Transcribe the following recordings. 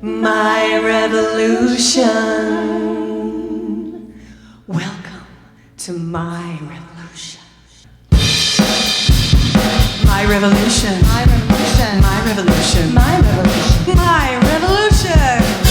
my revolution. Welcome to my revolution. My revolution. My revolution. My revolution. My revolution. My revolution.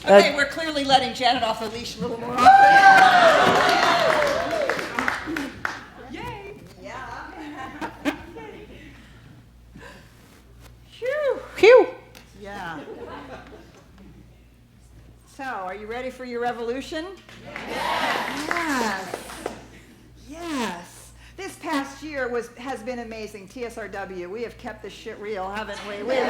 Okay, we're clearly letting Janet off the leash a little more often. Yay! Yeah. Phew. Phew. Yeah. So, are you ready for your revolution? Yes. Yes. This past year has been amazing. TSRW, we have kept this shit real, haven't we? Really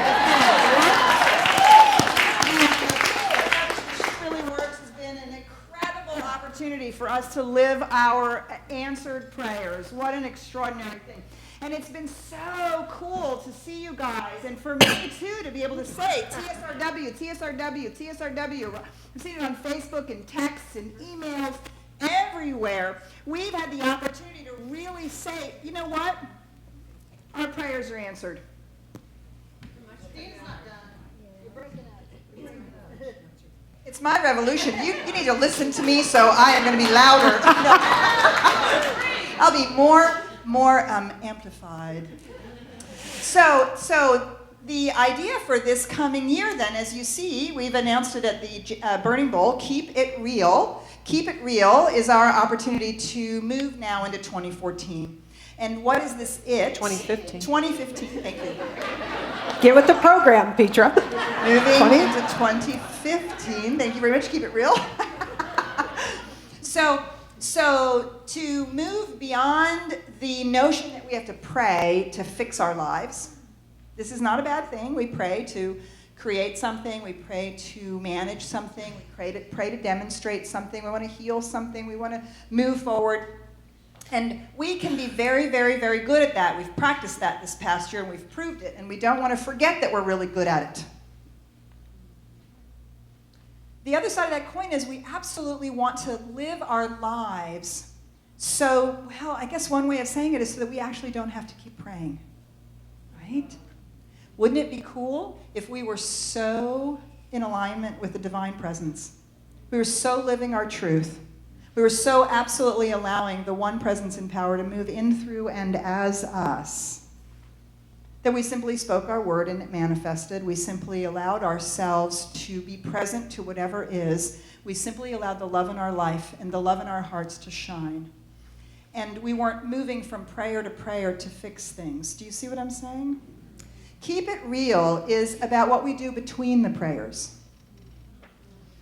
Works has been an incredible opportunity for us to live our answered prayers. What an extraordinary thing. And it's been so cool to see you guys, and for me too, to be able to say TSRW, TSRW, TSRW. I've seen it on Facebook and texts and emails everywhere. We've had the opportunity to really say, you know what? Our prayers are answered. Dean's not done. It's my revolution. You need to listen to me, so I am going to be louder. No. I'll be more amplified. So the idea for this coming year, then, as you see, we've announced it at the Burning Bowl. Keep it real. Keep it real is our opportunity to move now into 2014. And what is this it? 2015. 2015. Thank you. Get with the program, Petra. Moving into 2015. Thank you very much. Keep it real. So to move beyond the notion that we have to pray to fix our lives, this is not a bad thing. We pray to create something. We pray to manage something. We pray to demonstrate something. We want to heal something. We want to move forward. And we can be very, very, very good at that. We've practiced that this past year, and we've proved it. And we don't want to forget that we're really good at it. The other side of that coin is we absolutely want to live our lives so, well, I guess one way of saying it is so that we actually don't have to keep praying, right? Wouldn't it be cool if we were so in alignment with the divine presence? We were so living our truth. We were so absolutely allowing the one presence and power to move in, through, and as us that we simply spoke our word and it manifested. We simply allowed ourselves to be present to whatever is. We simply allowed the love in our life and the love in our hearts to shine. And we weren't moving from prayer to fix things. Do you see what I'm saying? Keep it real is about what we do between the prayers.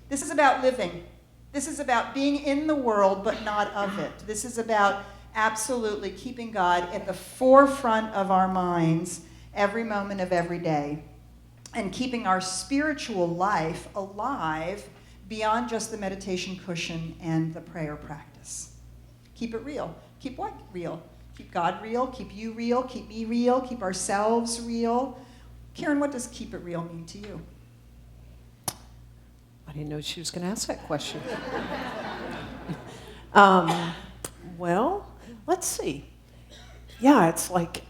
This is about living. This is about being in the world but not of it. This is about absolutely keeping God at the forefront of our minds every moment of every day, and keeping our spiritual life alive beyond just the meditation cushion and the prayer practice. Keep it real. Keep what real? Keep God real, keep you real, keep me real, keep ourselves real. Karen, what does keep it real mean to you? I didn't know she was going to ask that question. Well, let's see. Yeah, it's like,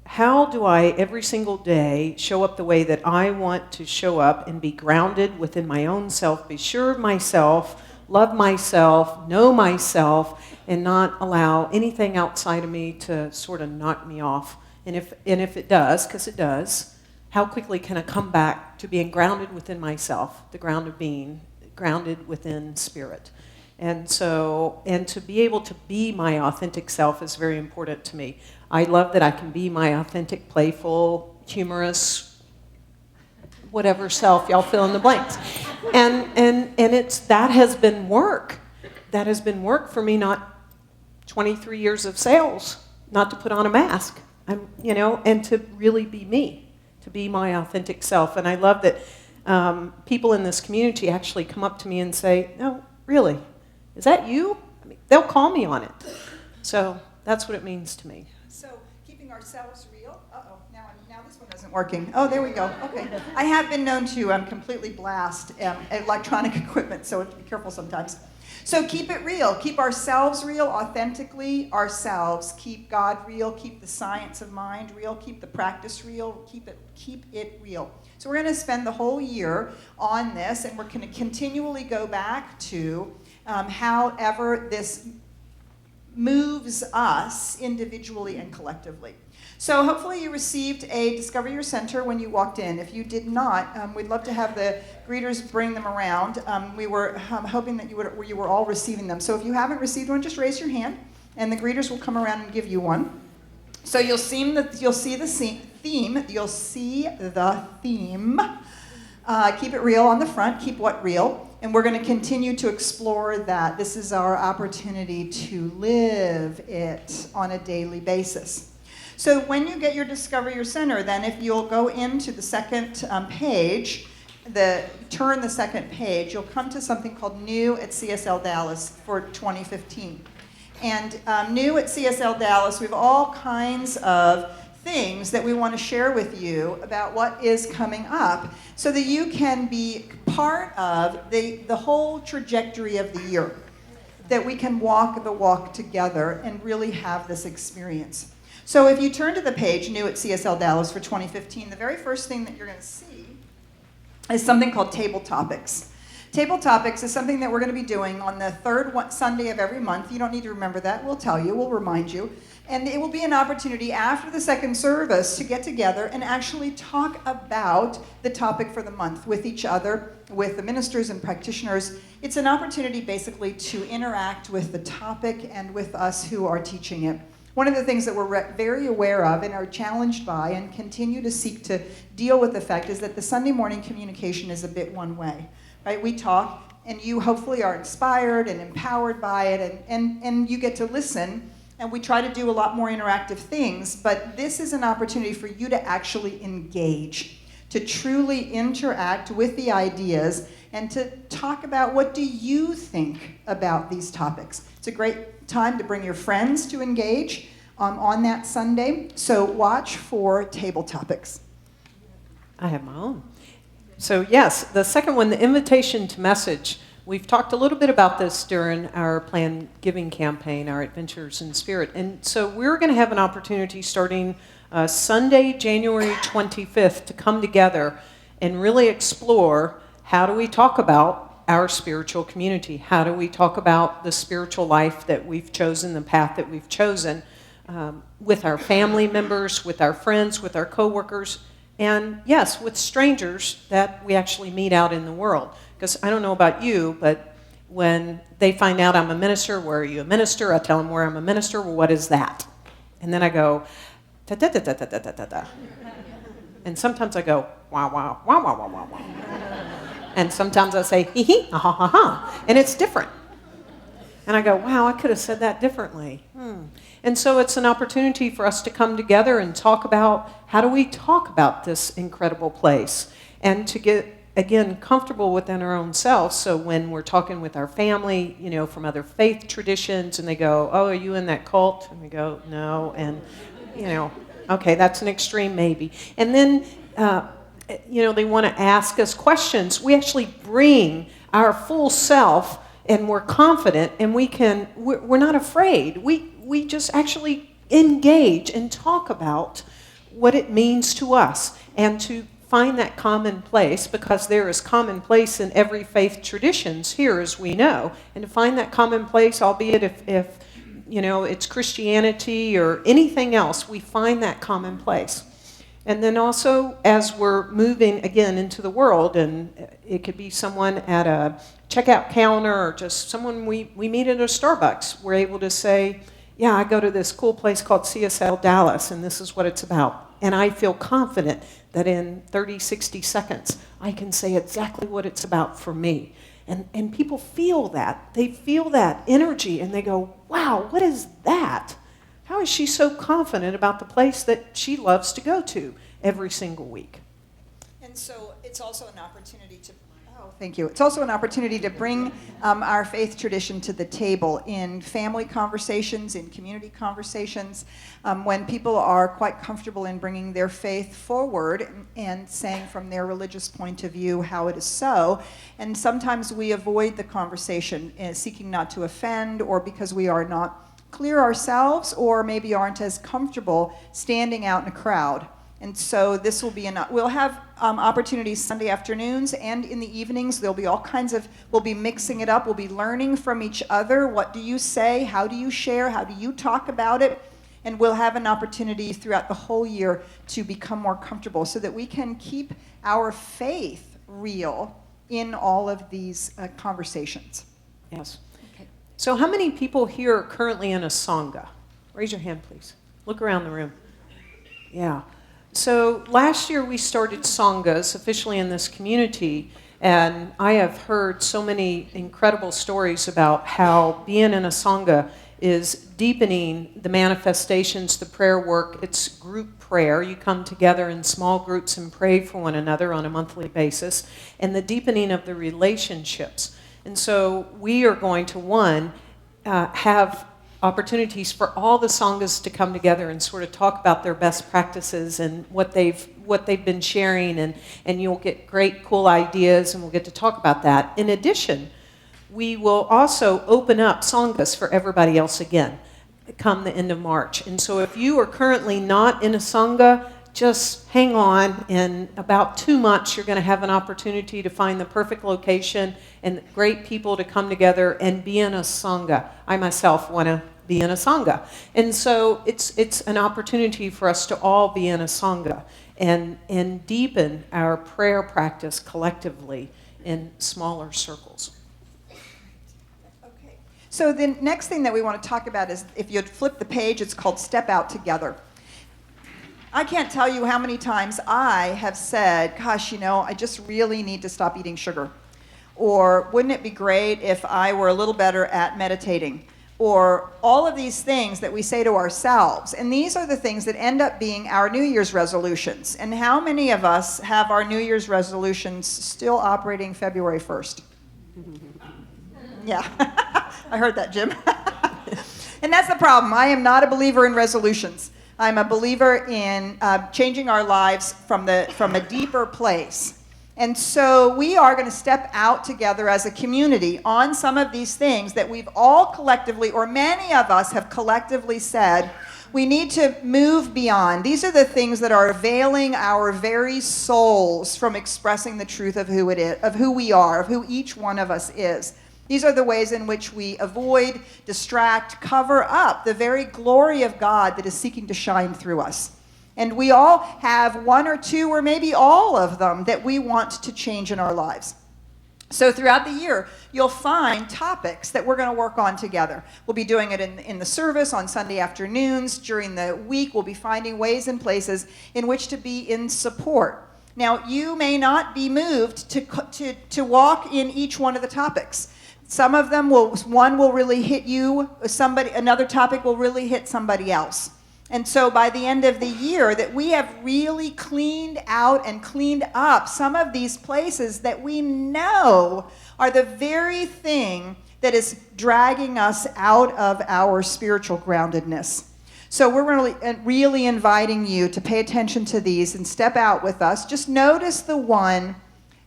how do I every single day show up the way that I want to show up and be grounded within my own self, be sure of myself, love myself, know myself, and not allow anything outside of me to sort of knock me off. And if it does, because it does, how quickly can I come back to being grounded within myself, the ground of being, grounded within spirit? And to be able to be my authentic self is very important to me. I love that I can be my authentic, playful, humorous, whatever self, y'all fill in the blanks. And that has been work. That has been work for me, not 23 years of sales, not to put on a mask, and to really be me, to be my authentic self. And I love that people in this community actually come up to me and say, "No, really, is that you?" I mean, they'll call me on it. So that's what it means to me. So keeping ourselves real. Uh-oh, now this one isn't working. Oh, there we go. Okay. I have been known to completely blast electronic equipment, so be careful sometimes. So keep it real. Keep ourselves real, authentically ourselves. Keep God real. Keep the science of mind real. Keep the practice real. Keep it real. So we're going to spend the whole year on this, and we're going to continually go back to however this moves us individually and collectively. So hopefully you received a Discover Your Center when you walked in. If you did not, we'd love to have the greeters bring them around. We were hoping that you were all receiving them. So if you haven't received one, just raise your hand, and the greeters will come around and give you one. So you'll see the theme. You'll see the theme. Keep it real on the front. Keep what real. And we're going to continue to explore that. This is our opportunity to live it on a daily basis. So when you get your Discover Your Center, then if you'll go into the second page, turn the second page, you'll come to something called New at CSLDallas for 2015. And New at CSLDallas, we have all kinds of things that we want to share with you about what is coming up so that you can be part of the whole trajectory of the year, that we can walk the walk together and really have this experience. So if you turn to the page, New at CSLDallas for 2015, the very first thing that you're going to see is something called Table Topics. Table Topics is something that we're going to be doing on the third Sunday of every month. You don't need to remember that. We'll tell you. We'll remind you. And it will be an opportunity after the second service to get together and actually talk about the topic for the month with each other, with the ministers and practitioners. It's an opportunity basically to interact with the topic and with us who are teaching it. One of the things that we're very aware of and are challenged by and continue to seek to deal with the fact is that the Sunday morning communication is a bit one way. Right? We talk, and you hopefully are inspired and empowered by it, and you get to listen, and we try to do a lot more interactive things, but this is an opportunity for you to actually engage, to truly interact with the ideas, and to talk about what do you think about these topics. It's a great time to bring your friends to engage on that Sunday, so watch for Table Topics. I have my own. So yes, the second one, the invitation to message. We've talked a little bit about this during our planned giving campaign, our Adventures in Spirit. And so we're going to have an opportunity starting Sunday, January 25th, to come together and really explore how do we talk about our spiritual community? How do we talk about the spiritual life that we've chosen, the path that we've chosen, with our family members, with our friends, with our coworkers, and yes, with strangers that we actually meet out in the world. Because I don't know about you, but when they find out I'm a minister, where are you a minister? I tell them where I'm a minister. Well, what is that? And then I go, da da da da da da da da da. And sometimes I go, wow, wow, wow, wow, wow, wow, wow. And sometimes I say, hee hee, ha ha ha ha. And it's different. And I go, wow, I could have said that differently. And so it's an opportunity for us to come together and talk about how do we talk about this incredible place, and to get, again, comfortable within our own selves. So when we're talking with our family, you know, from other faith traditions, and they go, oh, are you in that cult? And we go, no. And, you know, okay, that's an extreme maybe. And then, you know, they want to ask us questions. We actually bring our full self, and we're confident, and we're not afraid. We just actually engage and talk about what it means to us, and to find that common place, because there is common place in every faith traditions here, as we know, and to find that common place, albeit if you know, it's Christianity or anything else, we find that common place. And then also, as we're moving again into the world, and it could be someone at a checkout counter or just someone we meet at a Starbucks, we're able to say, yeah, I go to this cool place called CSLDallas, and this is what it's about. And I feel confident that in 30, 60 seconds, I can say exactly what it's about for me. And people feel that. They feel that energy, and they go, wow, what is that? How is she so confident about the place that she loves to go to every single week? And so it's also an opportunity to, thank you. It's also an opportunity to bring our faith tradition to the table in family conversations, in community conversations, when people are quite comfortable in bringing their faith forward and saying from their religious point of view how it is so. And sometimes we avoid the conversation, seeking not to offend, or because we are not clear ourselves, or maybe aren't as comfortable standing out in a crowd. And so this will be we'll have opportunities Sunday afternoons and in the evenings. There'll be all kinds of, we'll be mixing it up. We'll be learning from each other. What do you say? How do you share? How do you talk about it? And we'll have an opportunity throughout the whole year to become more comfortable so that we can keep our faith real in all of these conversations. Yes. Okay. So how many people here are currently in a Sangha? Raise your hand, please. Look around the room. Yeah. So last year we started Sanghas officially in this community, and I have heard so many incredible stories about how being in a Sangha is deepening the manifestations, the prayer work. It's group prayer. You come together in small groups and pray for one another on a monthly basis, and the deepening of the relationships. And so we are going to, have opportunities for all the Sanghas to come together and sort of talk about their best practices and what they've been sharing, and you'll get great, cool ideas, and we'll get to talk about that. In addition, we will also open up Sanghas for everybody else again come the end of March. And so if you are currently not in a Sangha, just hang on. In about 2 months, you're going to have an opportunity to find the perfect location and great people to come together and be in a Sangha. I myself want to be in a Sangha. And so it's an opportunity for us to all be in a Sangha and deepen our prayer practice collectively in smaller circles. Okay. So the next thing that we want to talk about is, if you'd flip the page, it's called Step Out Together. I can't tell you how many times I have said, gosh, I just really need to stop eating sugar. Or wouldn't it be great if I were a little better at meditating? Or all of these things that we say to ourselves. And these are the things that end up being our New Year's resolutions. And how many of us have our New Year's resolutions still operating February 1st? Yeah, I heard that, Jim. And that's the problem. I am not a believer in resolutions. I'm a believer in changing our lives from a deeper place. And so we are going to step out together as a community on some of these things that we've all collectively, or many of us have collectively said, we need to move beyond. These are the things that are veiling our very souls from expressing the truth of who it is, of who we are, of who each one of us is. These are the ways in which we avoid, distract, cover up the very glory of God that is seeking to shine through us. And we all have one or two or maybe all of them that we want to change in our lives. So throughout the year, you'll find topics that we're going to work on together. We'll be doing it in the service on Sunday afternoons. During the week, we'll be finding ways and places in which to be in support. Now, you may not be moved to walk in each one of the topics. Some of them one will really hit you, another topic will really hit somebody else. And so by the end of the year, that we have really cleaned out and cleaned up some of these places that we know are the very thing that is dragging us out of our spiritual groundedness. So we're really inviting you to pay attention to these and step out with us. Just notice the one,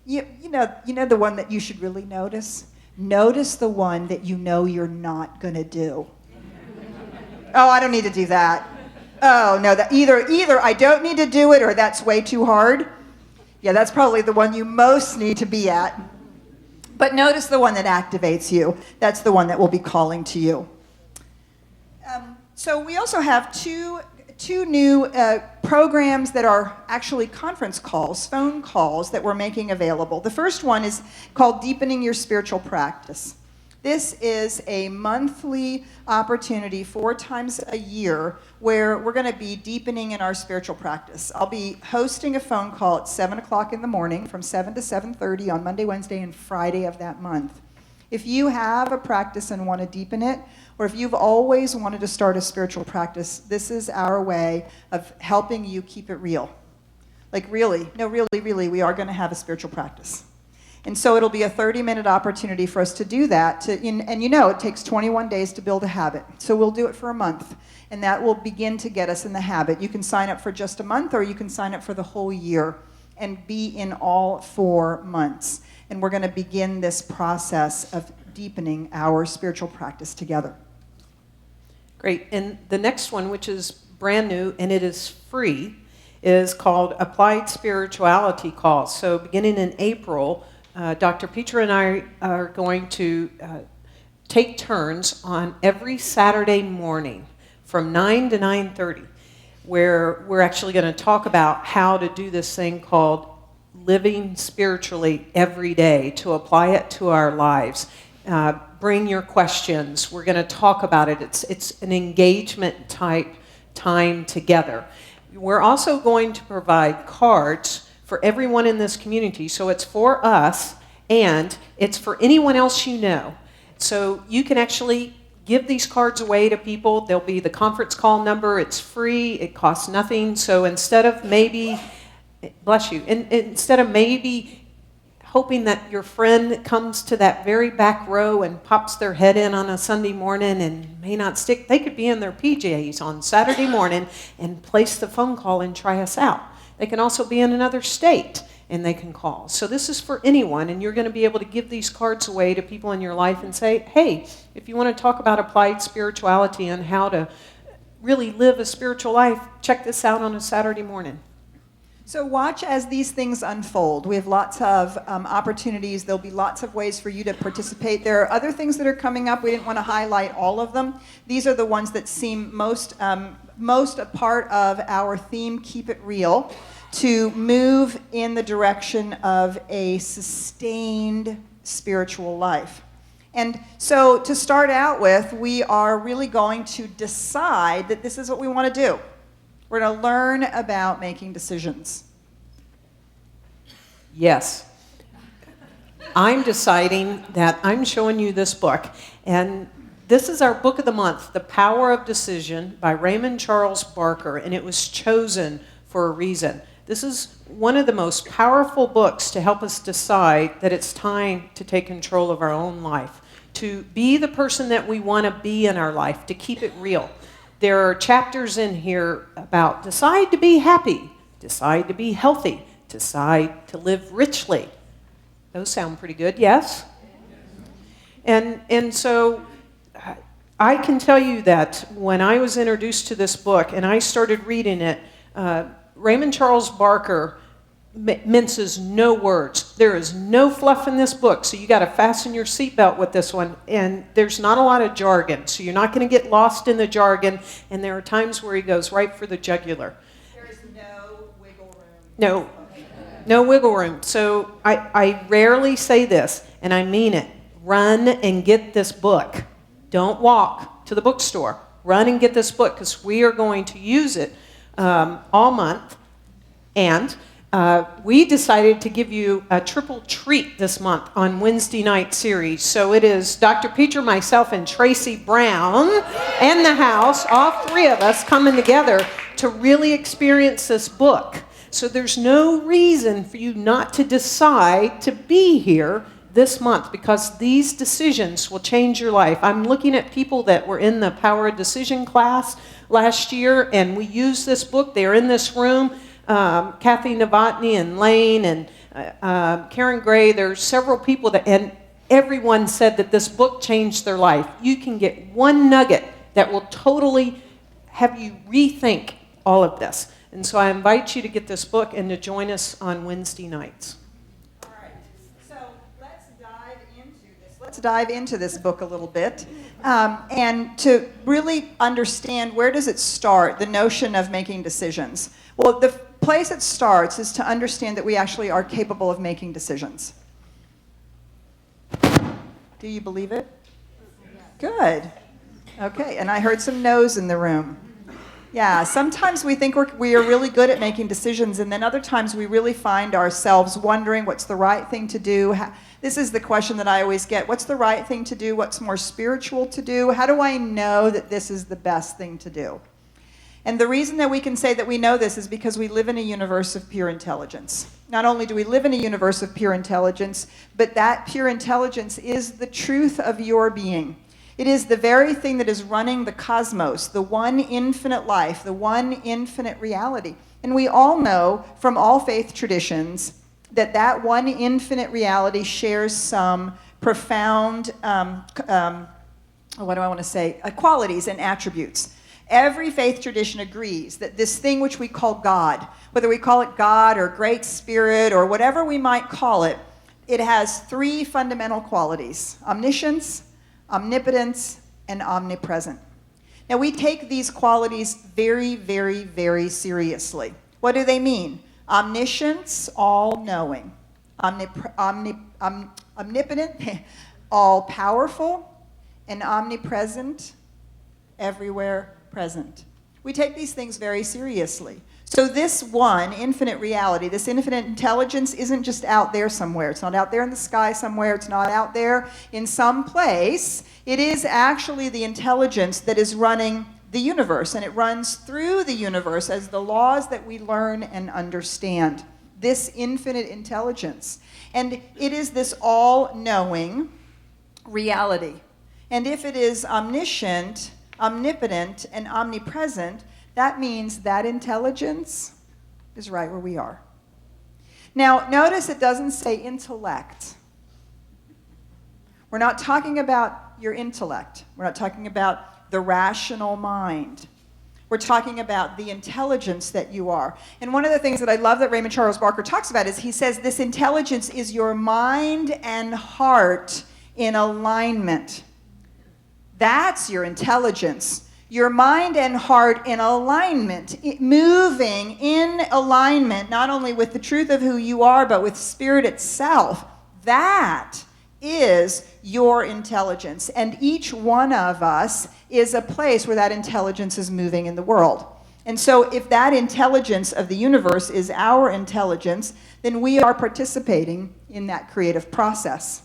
you know the one that you should really notice? Notice the one that you know you're not going to do. Oh, I don't need to do that. Oh, no, that either I don't need to do it or that's way too hard. Yeah, that's probably the one you most need to be at. But notice the one that activates you. That's the one that will be calling to you. So we also have two new programs that are actually conference calls, phone calls that we're making available. The first one is called Deepening Your Spiritual Practice. This is a monthly opportunity 4 times a year where we're going to be deepening in our spiritual practice. I'll be hosting a phone call at 7 o'clock in the morning from 7 to 7:30 on Monday, Wednesday, and Friday of that month. If you have a practice and want to deepen it, or if you've always wanted to start a spiritual practice, this is our way of helping you keep it real. Like really, we are going to have a spiritual practice. And so it'll be a 30-minute opportunity for us to do that. And it takes 21 days to build a habit. So we'll do it for a month. And that will begin to get us in the habit. You can sign up for just a month, or you can sign up for the whole year and be in all 4 months. And we're going to begin this process of deepening our spiritual practice together. Great. And the next one, which is brand new and it is free, is called Applied Spirituality Calls. So beginning in April, Dr. Petra and I are going to take turns on every Saturday morning from 9 to 9:30, where we're actually going to talk about how to do this thing called living spiritually every day, to apply it to our lives. Bring your questions. We're going to talk about it. It's an engagement type time together. We're also going to provide cards for everyone in this community. So it's for us, and it's for anyone else you know. So you can actually give these cards away to people. There'll be the conference call number. It's free. It costs nothing. So instead of maybe, bless you, instead of maybe hoping that your friend comes to that very back row and pops their head in on a Sunday morning and may not stick, they could be in their PJs on Saturday morning and place the phone call and try us out. They can also be in another state and they can call. So this is for anyone, and you're going to be able to give these cards away to people in your life and say, hey, if you want to talk about applied spirituality and how to really live a spiritual life, check this out on a Saturday morning. So watch as these things unfold. We have lots of opportunities. There'll be lots of ways for you to participate. There are other things that are coming up. We didn't want to highlight all of them. These are the ones that seem most a part of our theme, Keep It Real, to move in the direction of a sustained spiritual life. And so to start out with, we are really going to decide that this is what we want to do. We're going to learn about making decisions. Yes. I'm deciding that I'm showing you this book. And this is our book of the month, The Power of Decision by Raymond Charles Barker. And it was chosen for a reason. This is one of the most powerful books to help us decide that it's time to take control of our own life, to be the person that we want to be in our life, to keep it real. There are chapters in here about decide to be happy, decide to be healthy, decide to live richly. Those sound pretty good, yes? And so I can tell you that when I was introduced to this book and I started reading it, Raymond Charles Barker minces no words. There is no fluff in this book, so you got to fasten your seatbelt with this one. And there's not a lot of jargon, so you're not going to get lost in the jargon. And there are times where he goes right for the jugular. There's no wiggle room. No wiggle room. So I rarely say this, and I mean it. Run and get this book. Don't walk to the bookstore. Run and get this book, because we are going to use it all month. And we decided to give you a triple treat this month on Wednesday night series. So it is Dr. Peter, myself, and Tracy Brown and the house, all three of us coming together to really experience this book. So there's no reason for you not to decide to be here this month, because these decisions will change your life. I'm looking at people that were in the Power of Decision class last year, and we used this book. They're in this room. Kathy Novotny and Lane and Karen Gray, there's several people that, and everyone said that this book changed their life. You can get one nugget that will totally have you rethink all of this. And so I invite you to get this book and to join us on Wednesday nights. All right, so let's dive into this book a little bit. And to really understand, where does it start, the notion of making decisions? Well, the place it starts is to understand that we actually are capable of making decisions. Do you believe it? Good. Okay, and I heard some no's in the room. Yeah, sometimes we think we are really good at making decisions, and then other times we really find ourselves wondering what's the right thing to do. This is the question that I always get. What's the right thing to do? What's more spiritual to do? How do I know that this is the best thing to do? And the reason that we can say that we know this is because we live in a universe of pure intelligence. Not only do we live in a universe of pure intelligence, but that pure intelligence is the truth of your being. It is the very thing that is running the cosmos, the one infinite life, the one infinite reality. And we all know from all faith traditions that that one infinite reality shares some profound, qualities and attributes. Every faith tradition agrees that this thing which we call God, whether we call it God or Great Spirit or whatever we might call it, it has three fundamental qualities: omniscience, omnipotence, and omnipresent. Now, we take these qualities very, very, very seriously. What do they mean? Omniscience, all-knowing. Omnipotent, all-powerful. And omnipresent, everywhere present. We take these things very seriously. So this one infinite reality, this infinite intelligence, isn't just out there somewhere. It's not out there in the sky somewhere. It's not out there in some place. It is actually the intelligence that is running the universe, and it runs through the universe as the laws that we learn and understand. This infinite intelligence. And it is this all-knowing reality. And if it is omniscient, omnipotent, and omnipresent, that means that intelligence is right where we are. Now, notice it doesn't say intellect. We're not talking about your intellect. We're not talking about the rational mind. We're talking about the intelligence that you are. And one of the things that I love that Raymond Charles Barker talks about is he says this intelligence is your mind and heart in alignment. That's your intelligence. Your mind and heart in alignment, moving in alignment, not only with the truth of who you are, but with spirit itself. That is your intelligence. And each one of us is a place where that intelligence is moving in the world. And so if that intelligence of the universe is our intelligence, then we are participating in that creative process.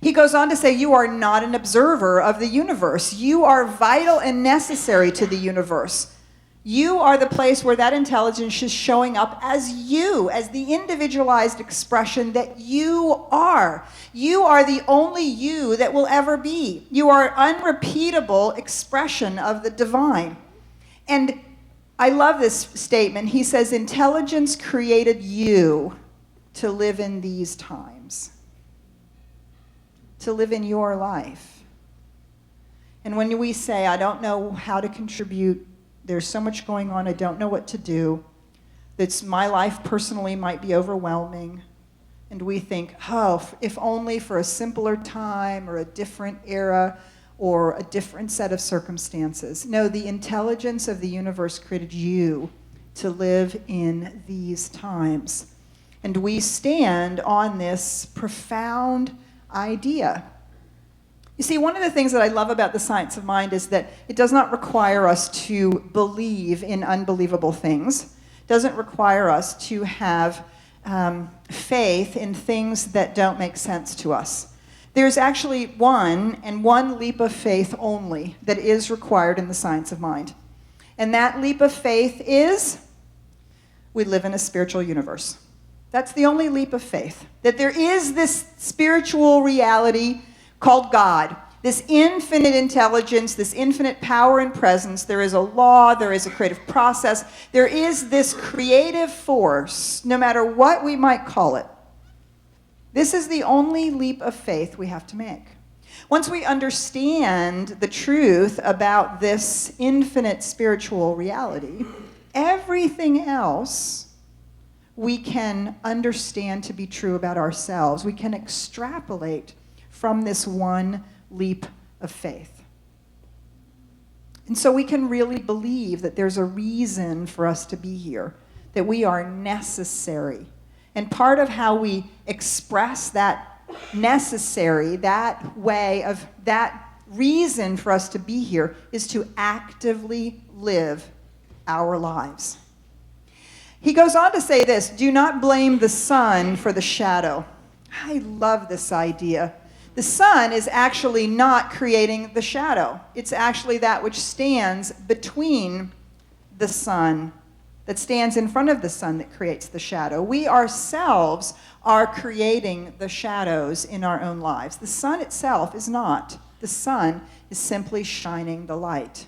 He goes on to say, you are not an observer of the universe. You are vital and necessary to the universe. You are the place where that intelligence is showing up as you, as the individualized expression that you are. You are the only you that will ever be. You are an unrepeatable expression of the divine. And I love this statement. He says, intelligence created you to live in these times, to live in your life. And when we say, I don't know how to contribute, there's so much going on, I don't know what to do, that's my life personally might be overwhelming, and we think, oh, if only for a simpler time or a different era or a different set of circumstances. No, the intelligence of the universe created you to live in these times. And we stand on this profound idea. You see, one of the things that I love about the science of mind is that it does not require us to believe in unbelievable things. It doesn't require us to have faith in things that don't make sense to us. There's actually one leap of faith only that is required in the science of mind. And that leap of faith is, we live in a spiritual universe. That's the only leap of faith. That there is this spiritual reality called God, this infinite intelligence, this infinite power and presence. There is a law, there is a creative process, there is this creative force, no matter what we might call it. This is the only leap of faith we have to make. Once we understand the truth about this infinite spiritual reality, everything else we can understand to be true about ourselves. We can extrapolate from this one leap of faith. And so we can really believe that there's a reason for us to be here, that we are necessary. And part of how we express that necessary, that way of, that reason for us to be here, is to actively live our lives. He goes on to say this, do not blame the sun for the shadow. I love this idea. The sun is actually not creating the shadow. It's actually that which stands between the sun, that stands in front of the sun, that creates the shadow. We ourselves are creating the shadows in our own lives. The sun itself is not. The sun is simply shining the light.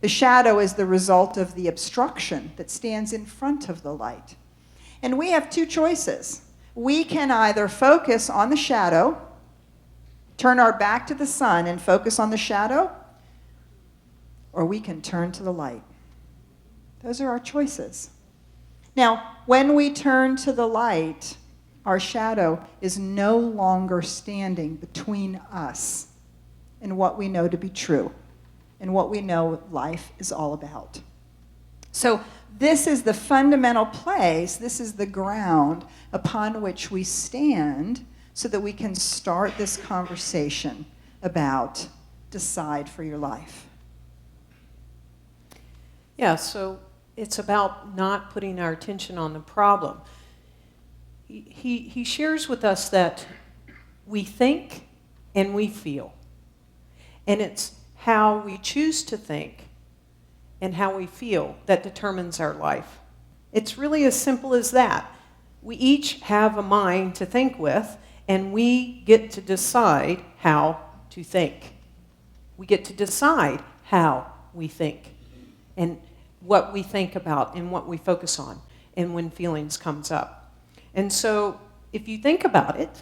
The shadow is the result of the obstruction that stands in front of the light. And we have two choices. We can either focus on the shadow, turn our back to the sun and focus on the shadow, or we can turn to the light. Those are our choices. Now, when we turn to the light, our shadow is no longer standing between us and what we know to be true and what we know life is all about. So this is the fundamental place, this is the ground upon which we stand so that we can start this conversation about decide for your life. Yeah, so it's about not putting our attention on the problem. He shares with us that we think and we feel. And it's how we choose to think and how we feel that determines our life. It's really as simple as that. We each have a mind to think with, and we get to decide how to think. We get to decide how we think and what we think about and what we focus on and when feelings comes up. And so if you think about it,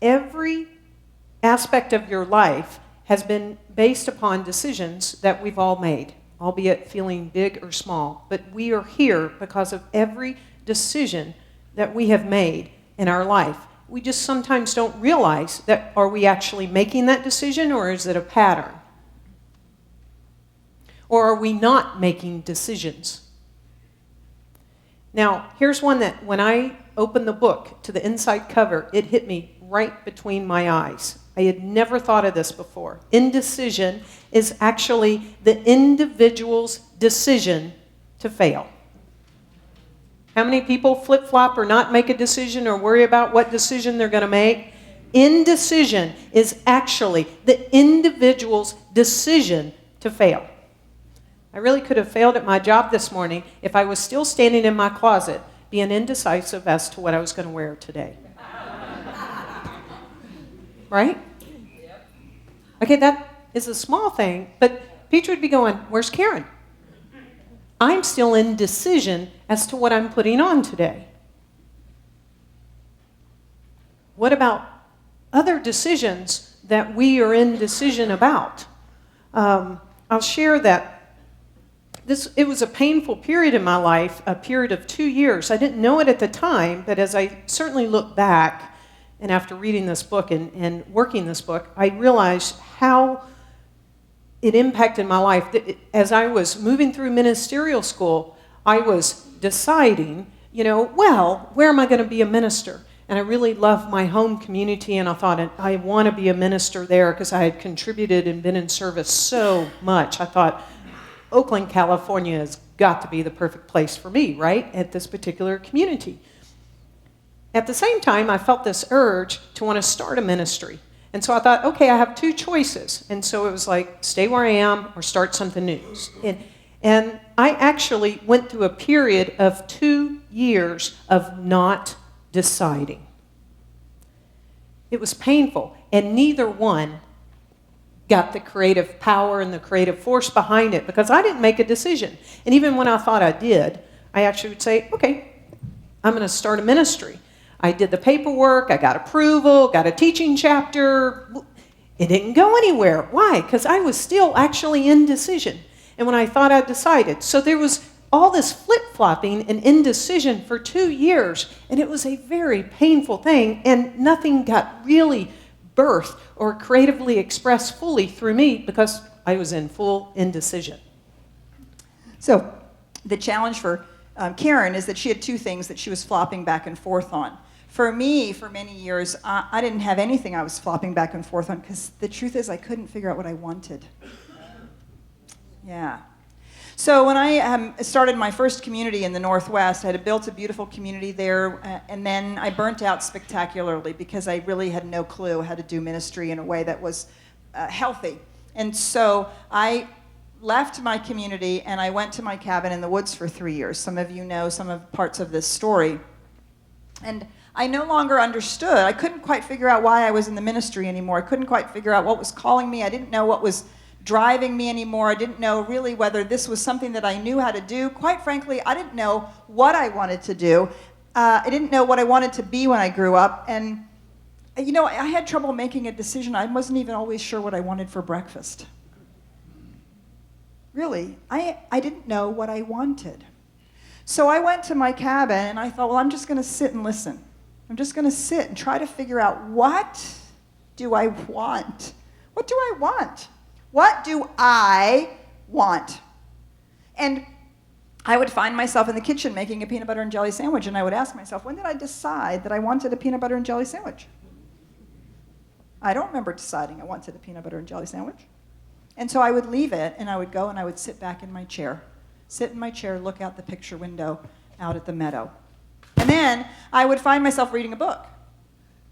every aspect of your life has been based upon decisions that we've all made. albeit feeling big or small. But we are here because of every decision that we have made in our life. We just sometimes don't realize that, are we actually making that decision, or is it a pattern? Or are we not making decisions? Now, here's one that when I opened the book to the inside cover, it hit me right between my eyes. I had never thought of this before. Indecision is actually the individual's decision to fail. How many people flip-flop or not make a decision or worry about what decision they're going to make? Indecision is actually the individual's decision to fail. I really could have failed at my job this morning if I was still standing in my closet being indecisive as to what I was going to wear today. Right? Okay, that is a small thing, but Peter would be going, where's Karen? I'm still in decision as to what I'm putting on today. What about other decisions that we are in decision about? I'll share that it was a painful period in my life, a period of 2 years. I didn't know it at the time, but as I certainly look back, and after reading this book and working this book, I realized how it impacted my life. As I was moving through ministerial school, I was deciding, well, where am I going to be a minister? And I really loved my home community, and I thought, I want to be a minister there because I had contributed and been in service so much. I thought, Oakland, California has got to be the perfect place for me, right, at this particular community. At the same time, I felt this urge to want to start a ministry. And so I thought, okay, I have two choices. And so it was like, stay where I am or start something new. And I actually went through a period of 2 years of not deciding. It was painful, and neither one got the creative power and the creative force behind it because I didn't make a decision. And even when I thought I did, I actually would say, okay, I'm going to start a ministry. I did the paperwork, I got approval, got a teaching chapter. It didn't go anywhere. Why? Because I was still actually in decision. And when I thought I decided. So there was all this flip-flopping and indecision for 2 years. And it was a very painful thing. And nothing got really birthed or creatively expressed fully through me because I was in full indecision. So the challenge for Karen is that she had two things that she was flopping back and forth on. For me, for many years, I didn't have anything I was flopping back and forth on because the truth is I couldn't figure out what I wanted. Yeah. So when I started my first community in the Northwest, I had built a beautiful community there, and then I burnt out spectacularly because I really had no clue how to do ministry in a way that was healthy. And so I left my community and I went to my cabin in the woods for 3 years. Some of you know some of parts of this story. And I no longer understood. I couldn't quite figure out why I was in the ministry anymore. I couldn't quite figure out what was calling me. I didn't know what was driving me anymore. I didn't know really whether this was something that I knew how to do. Quite frankly, I didn't know what I wanted to do. I didn't know what I wanted to be when I grew up. And, I had trouble making a decision. I wasn't even always sure what I wanted for breakfast. Really, I didn't know what I wanted. So I went to my cabin and I thought, well, I'm just going to sit and listen. I'm just going to sit and try to figure out, what do I want? What do I want? What do I want? And I would find myself in the kitchen making a peanut butter and jelly sandwich, and I would ask myself, when did I decide that I wanted a peanut butter and jelly sandwich? I don't remember deciding I wanted a peanut butter and jelly sandwich. And so I would leave it, and I would go and I would sit back in my chair. Sit in my chair, look out the picture window out at the meadow. And then I would find myself reading a book.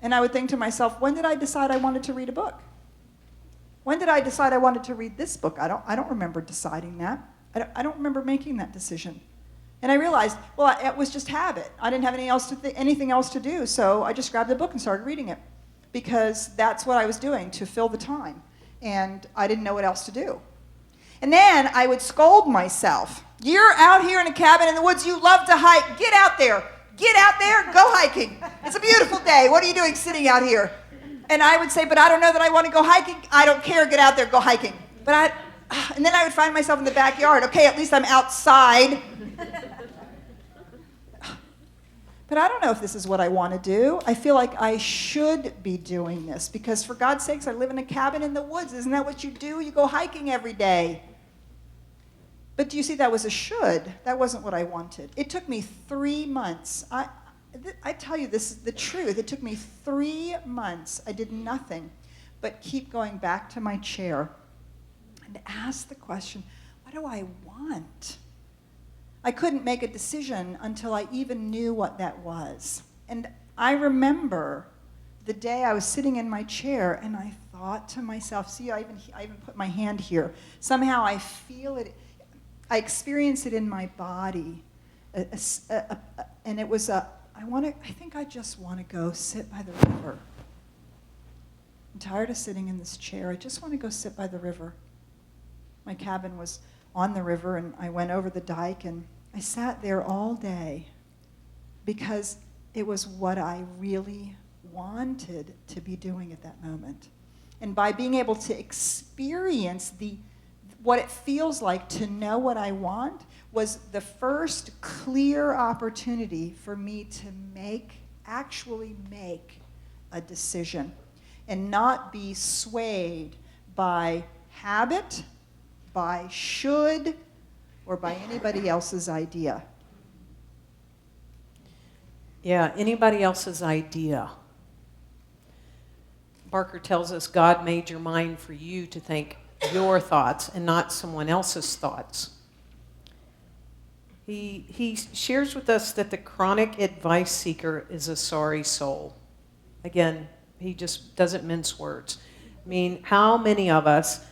And I would think to myself, when did I decide I wanted to read a book? When did I decide I wanted to read this book? I don't remember deciding that. I don't remember making that decision. And I realized, well, it was just habit. I didn't have anything else to do, so I just grabbed the book and started reading it because that's what I was doing to fill the time. And I didn't know what else to do. And then I would scold myself. You're out here in a cabin in the woods. You love to hike. Get out there. Get out there. Go hiking. It's a beautiful day. What are you doing sitting out here? And I would say, but I don't know that I want to go hiking. I don't care. Get out there. Go hiking. But And then I would find myself in the backyard. Okay, at least I'm outside. But I don't know if this is what I want to do. I feel like I should be doing this because, for God's sakes, I live in a cabin in the woods. Isn't that what you do? You go hiking every day. But do you see, that was a should. That wasn't what I wanted. It took me 3 months. I tell you, this is the truth. It took me 3 months. I did nothing but keep going back to my chair and ask the question, what do I want? I couldn't make a decision until I even knew what that was. And I remember the day I was sitting in my chair and I thought to myself, see, I even put my hand here. Somehow I feel it, I experience it in my body. And it was I think I just want to go sit by the river. I'm tired of sitting in this chair. I just want to go sit by the river. My cabin was on the river, and I went over the dike, and I sat there all day because it was what I really wanted to be doing at that moment. And by being able to experience what it feels like to know what I want was the first clear opportunity for me to actually make a decision and not be swayed by habit, by should, or by anybody else's idea. Yeah, anybody else's idea. Barker tells us God made your mind for you to think your thoughts and not someone else's thoughts. He shares with us that the chronic advice seeker is a sorry soul. Again, he just doesn't mince words. I mean, how many of us,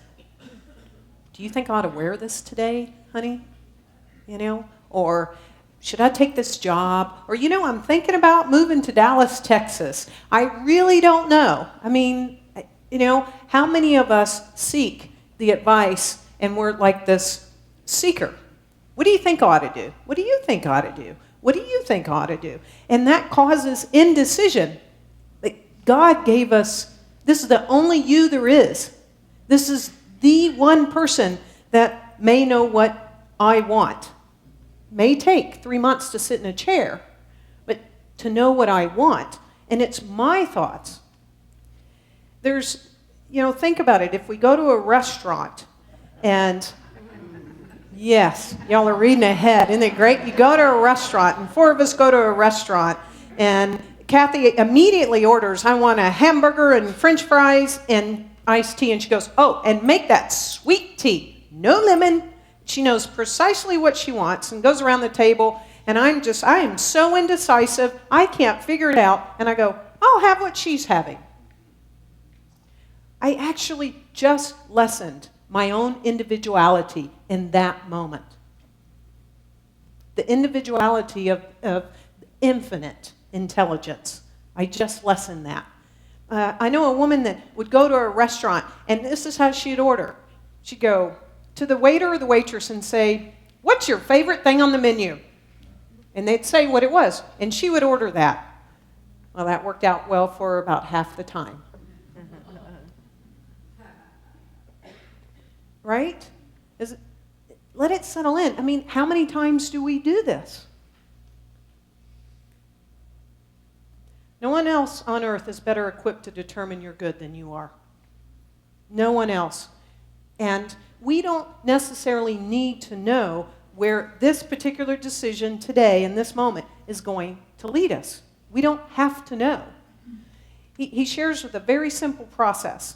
do you think I ought to wear this today, honey? You know? Or should I take this job? Or, I'm thinking about moving to Dallas, Texas. I really don't know. I mean, how many of us seek the advice and we're like this seeker? What do you think I ought to do? What do you think I ought to do? What do you think I ought to do? And that causes indecision. God gave us, this is the only you there is. This is the one person that may know what I want. May take 3 months to sit in a chair, but to know what I want. And it's my thoughts. There's, think about it. If we go to a restaurant and, yes, y'all are reading ahead. Isn't it great? You go to a restaurant, and 4 of us go to a restaurant, and Kathy immediately orders, I want a hamburger and French fries and iced tea. And she goes, oh, and make that sweet tea. No lemon. She knows precisely what she wants and goes around the table. And I am so indecisive. I can't figure it out. And I go, I'll have what she's having. I actually just lessened my own individuality in that moment. The individuality of infinite intelligence. I just lessened that. I know a woman that would go to a restaurant, and this is how she'd order. She'd go to the waiter or the waitress and say, what's your favorite thing on the menu? And they'd say what it was, and she would order that. Well, that worked out well for about half the time. Right? Let it settle in. I mean, how many times do we do this? No one else on earth is better equipped to determine your good than you are. No one else. And we don't necessarily need to know where this particular decision today, in this moment, is going to lead us. We don't have to know. He shares with a very simple process.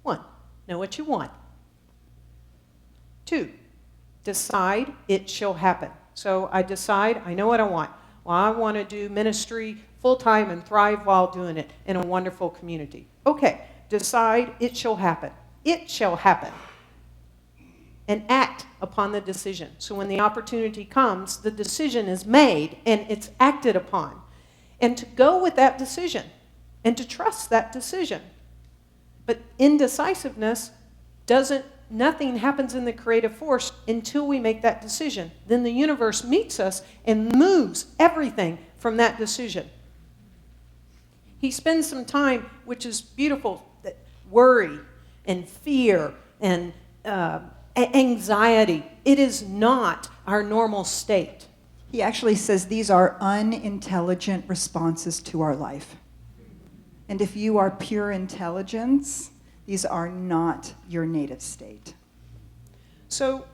1, know what you want. 2, decide it shall happen. So I decide, I know what I want. Well, I want to do ministry full-time and thrive while doing it in a wonderful community. Okay, decide it shall happen. It shall happen. And act upon the decision. So when the opportunity comes, the decision is made and it's acted upon. And to go with that decision and to trust that decision. But indecisiveness nothing happens in the creative force until we make that decision. Then the universe meets us and moves everything from that decision. He spends some time, which is beautiful, that worry and fear and anxiety. It is not our normal state. He actually says these are unintelligent responses to our life. And if you are pure intelligence, these are not your native state. So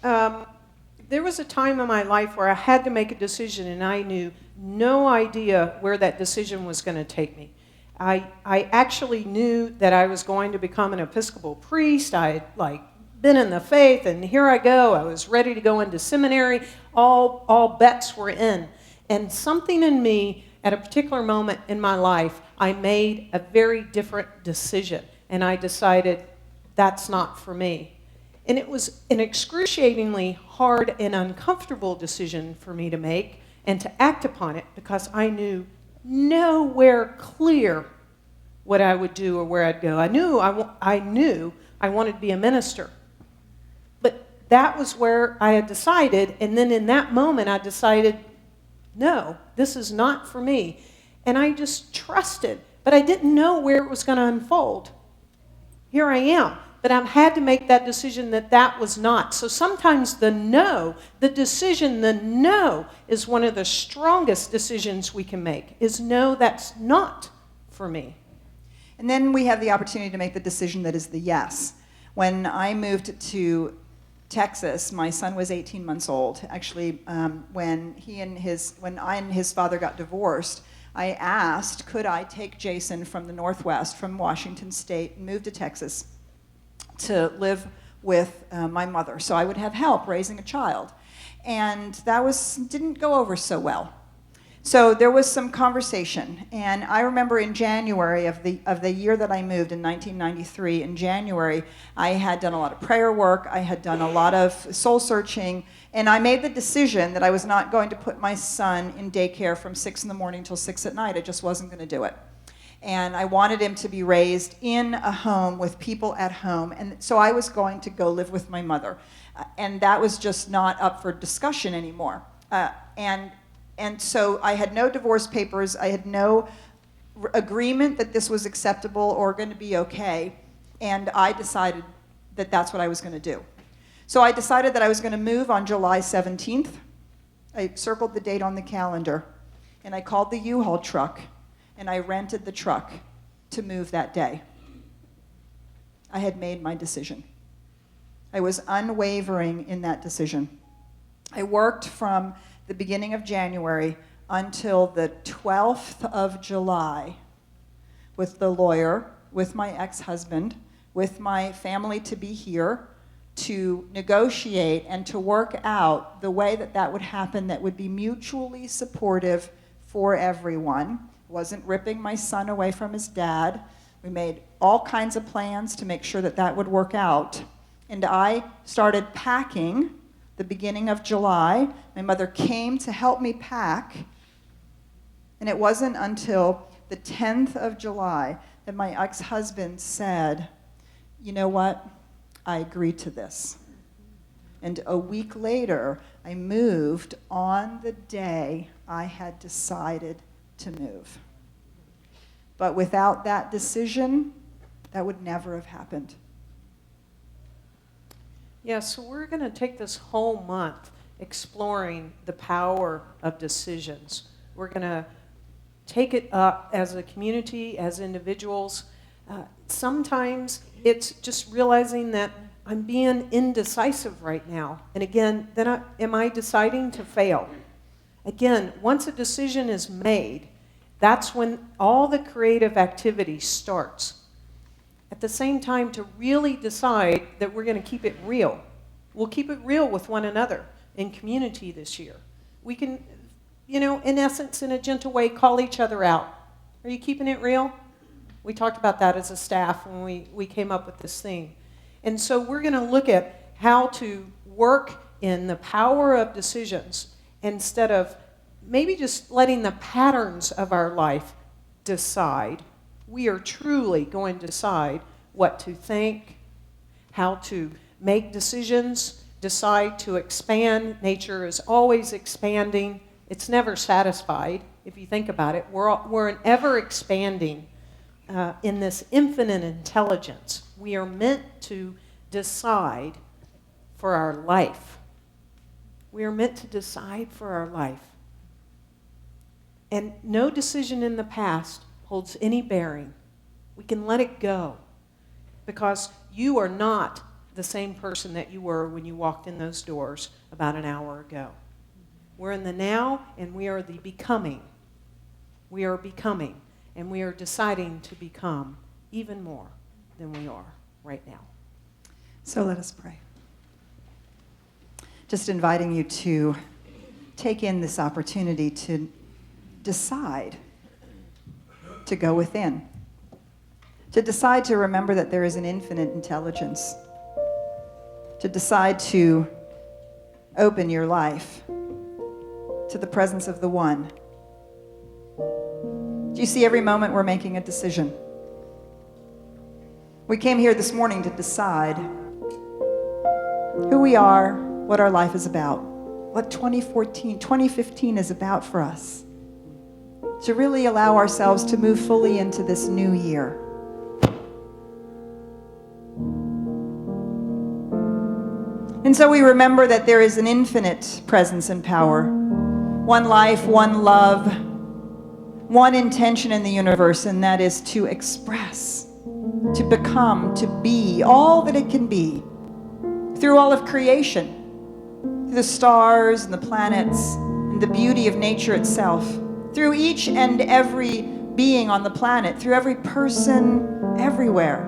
there was a time in my life where I had to make a decision, and I knew no idea where that decision was going to take me. I actually knew that I was going to become an Episcopal priest. I had been in the faith, and here I go. I was ready to go into seminary. All bets were in. And something in me, at a particular moment in my life, I made a very different decision. And I decided, that's not for me. And it was an excruciatingly hard and uncomfortable decision for me to make and to act upon it, because I knew nowhere clear what I would do or where I'd go. I knew I wanted to be a minister. But that was where I had decided, and then in that moment I decided, no, this is not for me. And I just trusted, but I didn't know where it was going to unfold. Here I am. But I had to make that decision that was not. So sometimes the no is one of the strongest decisions we can make, is no, that's not for me. And then we have the opportunity to make the decision that is the yes. When I moved to Texas, my son was 18 months old. Actually, when I and his father got divorced, I asked, could I take Jason from the Northwest, from Washington State, and move to Texas to live with my mother, so I would have help raising a child. And that didn't go over so well. So there was some conversation, and I remember in January of the year that I moved, in 1993, in January, I had done a lot of prayer work, I had done a lot of soul searching, and I made the decision that I was not going to put my son in daycare from 6 in the morning till 6 at night. I just wasn't going to do it. And I wanted him to be raised in a home with people at home. And so I was going to go live with my mother. And that was just not up for discussion anymore. And so I had no divorce papers. I had no agreement that this was acceptable or going to be okay. And I decided that that's what I was going to do. So I decided that I was going to move on July 17th. I circled the date on the calendar. And I called the U-Haul truck. And I rented the truck to move that day. I had made my decision. I was unwavering in that decision. I worked from the beginning of January until the 12th of July with the lawyer, with my ex-husband, with my family to be here, to negotiate and to work out the way that would happen that would be mutually supportive for everyone. Wasn't ripping my son away from his dad. We made all kinds of plans to make sure that would work out. And I started packing the beginning of July. My mother came to help me pack. And it wasn't until the 10th of July that my ex-husband said, you know what? I agree to this. And a week later, I moved on the day I had decided to move. But without that decision, that would never have happened. Yeah, so we're going to take this whole month exploring the power of decisions. We're going to take it up as a community, as individuals. Sometimes it's just realizing that I'm being indecisive right now. And again, then am I deciding to fail? Again, once a decision is made, that's when all the creative activity starts. At the same time, to really decide that we're going to keep it real. We'll keep it real with one another in community this year. We can, in essence, in a gentle way, call each other out. Are you keeping it real? We talked about that as a staff when we came up with this theme. And so we're going to look at how to work in the power of decisions instead of maybe just letting the patterns of our life decide. We are truly going to decide what to think, how to make decisions, decide to expand. Nature is always expanding. It's never satisfied, if you think about it. We're an ever-expanding in this infinite intelligence. We are meant to decide for our life. We are meant to decide for our life. And no decision in the past holds any bearing. We can let it go because you are not the same person that you were when you walked in those doors about an hour ago. We're in the now, and we are the becoming. We are becoming, and we are deciding to become even more than we are right now. So let us pray. Just inviting you to take in this opportunity to decide to go within, to decide to remember that there is an infinite intelligence, to decide to open your life to the presence of the One. Do you see, every moment we're making a decision? We came here this morning to decide who we are, what our life is about, what 2015 is about for us, to really allow ourselves to move fully into this new year. And so we remember that there is an infinite presence and power, one life, one love, one intention in the universe, and that is to express, to become, to be all that it can be through all of creation, through the stars and the planets and the beauty of nature itself, through each and every being on the planet, through every person everywhere,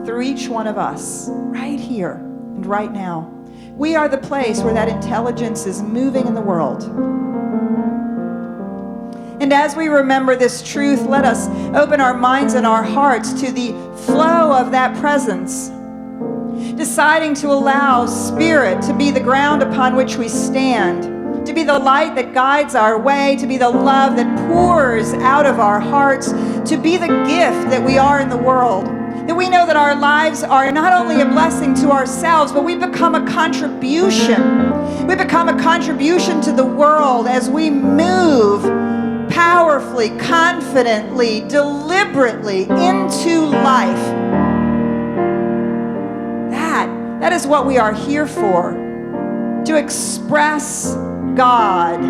through each one of us right here and right now. We are the place where that intelligence is moving in the world. And as we remember this truth, let us open our minds and our hearts to the flow of that presence, deciding to allow Spirit to be the ground upon which we stand, to be the light that guides our way, to be the love that pours out of our hearts, to be the gift that we are in the world. That we know that our lives are not only a blessing to ourselves, but we become a contribution. We become a contribution to the world as we move powerfully, confidently, deliberately into life. That is what we are here for. To express God,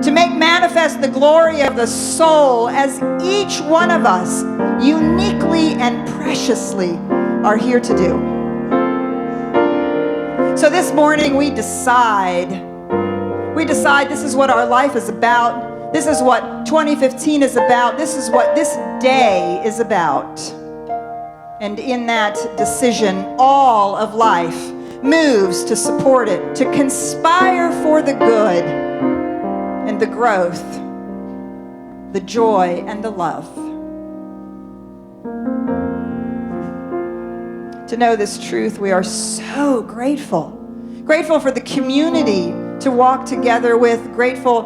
to make manifest the glory of the soul as each one of us uniquely and preciously are here to do. So this morning we decide this is what our life is about. This is what 2015 is about. This is what this day is about. And in that decision, all of life moves to support it, to conspire for the good and the growth, the joy and the love. To know this truth, we are so grateful. Grateful for the community to walk together with, grateful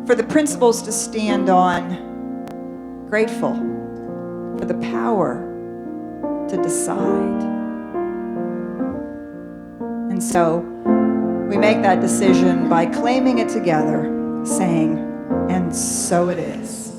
for the principles to stand on, grateful for the power to decide. And so we make that decision by claiming it together, saying, and so it is.